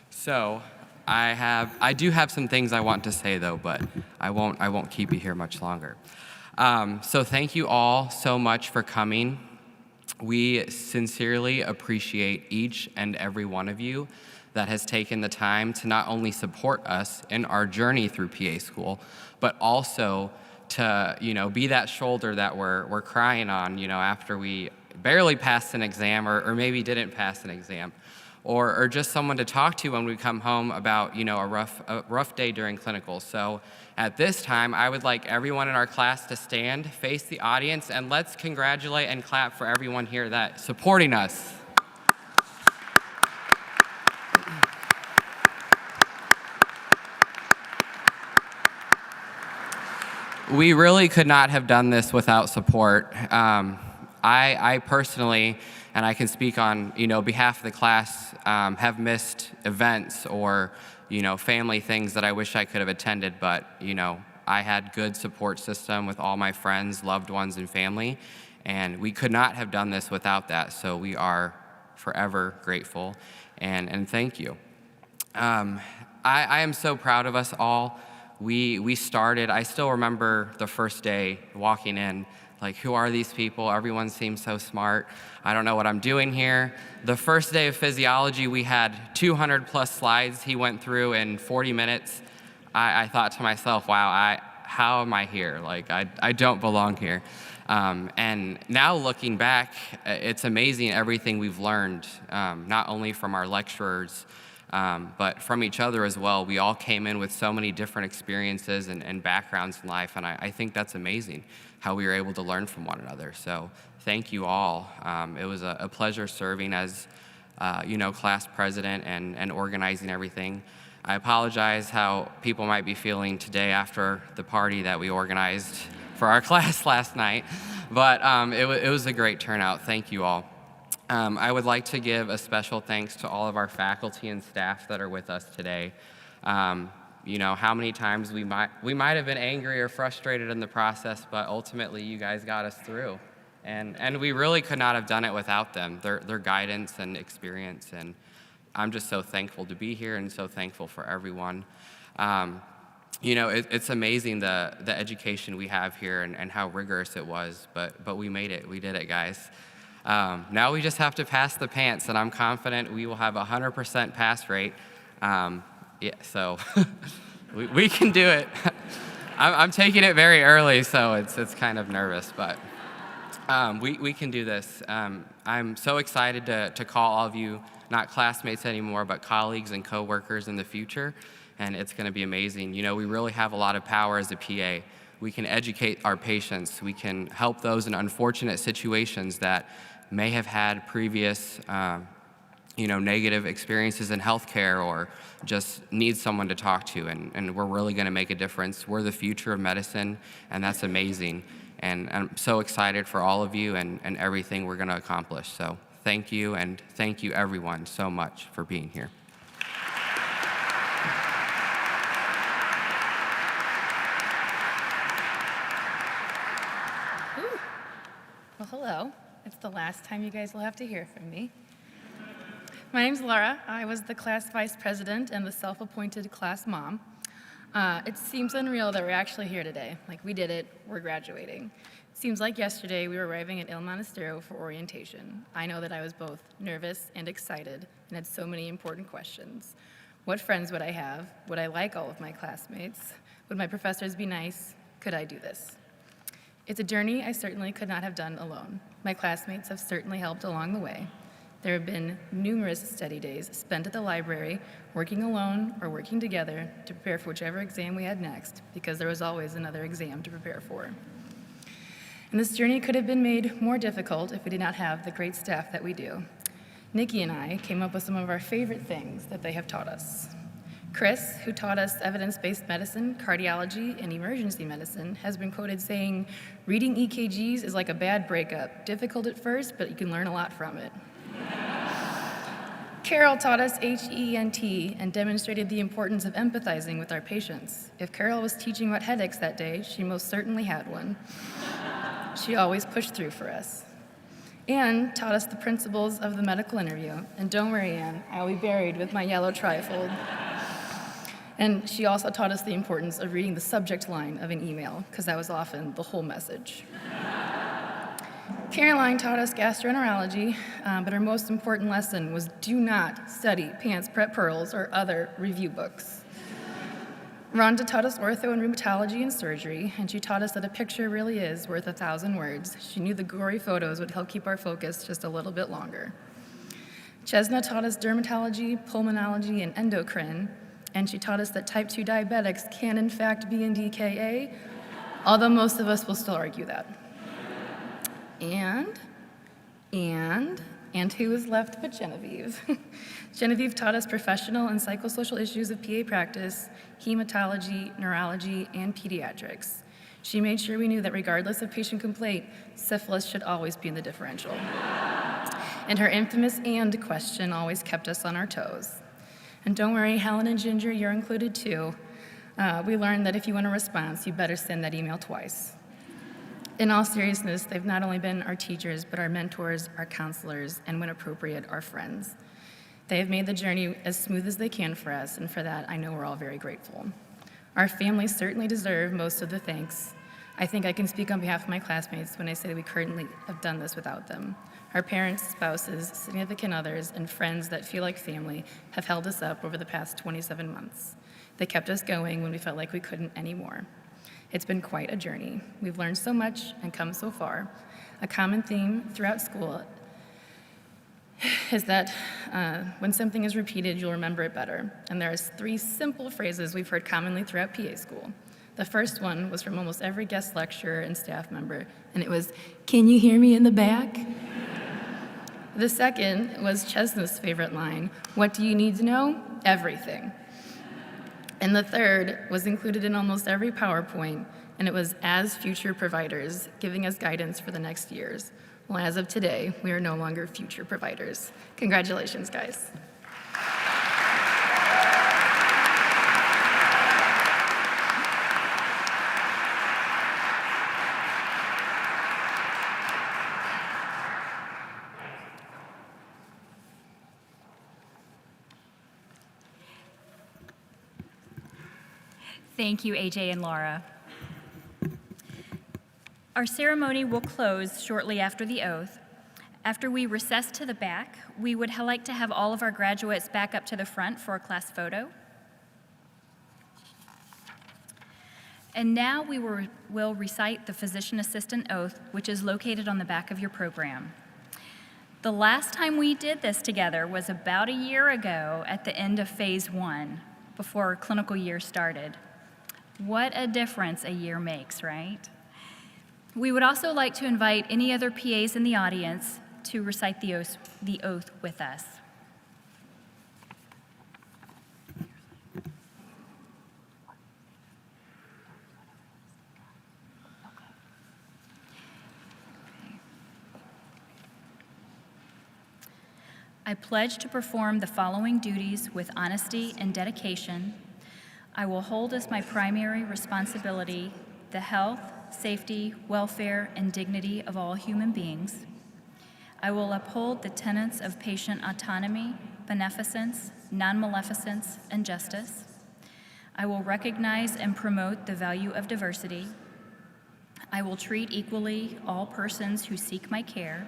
So, I do have some things I want to say though, but I won't keep you here much longer. So thank you all so much for coming. We sincerely appreciate each and every one of you that has taken the time to not only support us in our journey through PA school, but also to, be that shoulder that we're crying on, after we barely passed an exam or maybe didn't pass an exam. Or just someone to talk to when we come home about, a rough day during clinical. So at this time, I would like everyone in our class to stand, face the audience, and let's congratulate and clap for everyone here that's supporting us. We really could not have done this without support. I personally, and I can speak on behalf of the class, have missed events or family things that I wish I could have attended, but I had good support system with all my friends, loved ones, and family, and we could not have done this without that. So we are forever grateful, and thank you. I am so proud of us all. We started. I still remember the first day walking in. Like, who are these people? Everyone seems so smart. I don't know what I'm doing here. The first day of physiology, we had 200 plus slides he went through in 40 minutes. I thought to myself, wow, how am I here? Like, I don't belong here. And now looking back, it's amazing everything we've learned, not only from our lecturers, but from each other as well. We all came in with so many different experiences and backgrounds in life, and I think that's amazing how we were able to learn from one another. So thank you all. It was a pleasure serving as class president and organizing everything. I apologize how people might be feeling today after the party that we organized for our class last night, but it was a great turnout. Thank you all. I would like to give a special thanks to all of our faculty and staff that are with us today. How many times we might have been angry or frustrated in the process, but ultimately you guys got us through. And we really could not have done it without them, their guidance and experience. And I'm just so thankful to be here and so thankful for everyone. It's amazing the education we have here and how rigorous it was, but we made it. We did it, guys. Now we just have to pass the pants, and I'm confident we will have a 100% pass rate. So we can do it. I'm taking it very early, so it's kind of nervous, but we can do this. I'm so excited to call all of you, not classmates anymore, but colleagues and coworkers in the future, and it's going to be amazing. We really have a lot of power as a PA. We can educate our patients. We can help those in unfortunate situations that may have had previous negative experiences in healthcare or just need someone to talk to, and we're really going to make a difference. We're the future of medicine, and that's amazing. And I'm so excited for all of you and everything we're going to accomplish. So thank you, and thank you everyone so much for being here. Ooh. Well, hello. It's the last time you guys will have to hear from me. My name's Laura. I was the class vice president and the self-appointed class mom. It seems unreal that we're actually here today. Like, we did it, we're graduating. It seems like yesterday we were arriving at El Monasterio for orientation. I know that I was both nervous and excited and had so many important questions. What friends would I have? Would I like all of my classmates? Would my professors be nice? Could I do this? It's a journey I certainly could not have done alone. My classmates have certainly helped along the way. There have been numerous study days spent at the library, working alone or working together to prepare for whichever exam we had next, because there was always another exam to prepare for. And this journey could have been made more difficult if we did not have the great staff that we do. Nikki and I came up with some of our favorite things that they have taught us. Chris, who taught us evidence-based medicine, cardiology, and emergency medicine, has been quoted saying, "Reading EKGs is like a bad breakup. Difficult at first, but you can learn a lot from it." Carol taught us HENT and demonstrated the importance of empathizing with our patients. If Carol was teaching about headaches that day, she most certainly had one. She always pushed through for us. Anne taught us the principles of the medical interview. And don't worry, Anne, I'll be buried with my yellow trifold. And she also taught us the importance of reading the subject line of an email, because that was often the whole message. Caroline taught us gastroenterology, but her most important lesson was do not study Pants Prep Pearls or other review books. Rhonda taught us ortho and rheumatology and surgery, and she taught us that a picture really is worth 1,000 words. She knew the gory photos would help keep our focus just a little bit longer. Chesna taught us dermatology, pulmonology, and endocrine, and she taught us that type 2 diabetics can in fact be in DKA, although most of us will still argue that. And who is left but Genevieve? Genevieve taught us professional and psychosocial issues of PA practice, hematology, neurology, and pediatrics. She made sure we knew that regardless of patient complaint, syphilis should always be in the differential. And her infamous "and" question always kept us on our toes. And don't worry, Helen and Ginger, you're included too. We learned that if you want a response, you better send that email twice. In all seriousness, they've not only been our teachers, but our mentors, our counselors, and when appropriate, our friends. They have made the journey as smooth as they can for us, and for that, I know we're all very grateful. Our families certainly deserve most of the thanks. I think I can speak on behalf of my classmates when I say that we couldn't have done this without them. Our parents, spouses, significant others, and friends that feel like family have held us up over the past 27 months. They kept us going when we felt like we couldn't anymore. It's been quite a journey. We've learned so much and come so far. A common theme throughout school is that when something is repeated, you'll remember it better. And there are 3 simple phrases we've heard commonly throughout PA school. The first one was from almost every guest lecturer and staff member, and it was, "Can you hear me in the back?" The second was Chesna's favorite line, "What do you need to know? Everything." And the third was included in almost every PowerPoint, and it was "as future providers," giving us guidance for the next years. Well, as of today, we are no longer future providers. Congratulations, guys. Thank you, AJ and Laura. Our ceremony will close shortly after the oath. After we recess to the back, we would like to have all of our graduates back up to the front for a class photo. And now we will recite the physician assistant oath, which is located on the back of your program. The last time we did this together was about a year ago at the end of phase 1, before our clinical year started. What a difference a year makes, right? We would also like to invite any other PAs in the audience to recite the oath with us. I pledge to perform the following duties with honesty and dedication. I will hold as my primary responsibility the health, safety, welfare, and dignity of all human beings. I will uphold the tenets of patient autonomy, beneficence, non-maleficence, and justice. I will recognize and promote the value of diversity. I will treat equally all persons who seek my care.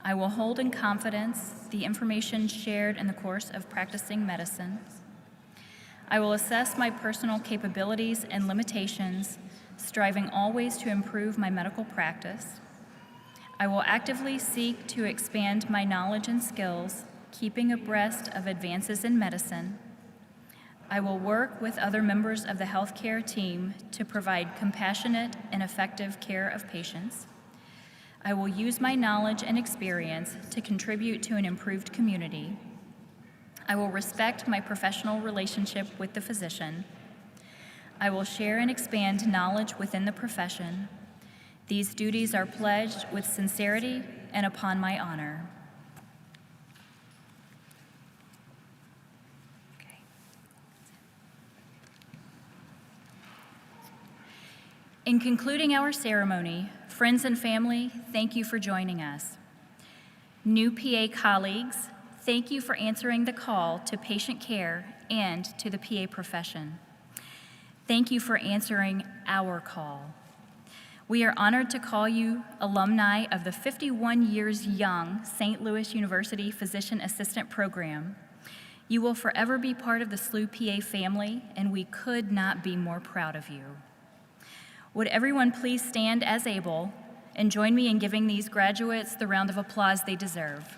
I will hold in confidence the information shared in the course of practicing medicine. I will assess my personal capabilities and limitations, striving always to improve my medical practice. I will actively seek to expand my knowledge and skills, keeping abreast of advances in medicine. I will work with other members of the healthcare team to provide compassionate and effective care of patients. I will use my knowledge and experience to contribute to an improved community. I will respect my professional relationship with the physician. I will share and expand knowledge within the profession. These duties are pledged with sincerity and upon my honor. In concluding our ceremony, friends and family, thank you for joining us. New PA colleagues, thank you for answering the call to patient care and to the PA profession. Thank you for answering our call. We are honored to call you alumni of the 51 years young St. Louis University Physician Assistant Program. You will forever be part of the SLU PA family, and we could not be more proud of you. Would everyone please stand as able and join me in giving these graduates the round of applause they deserve.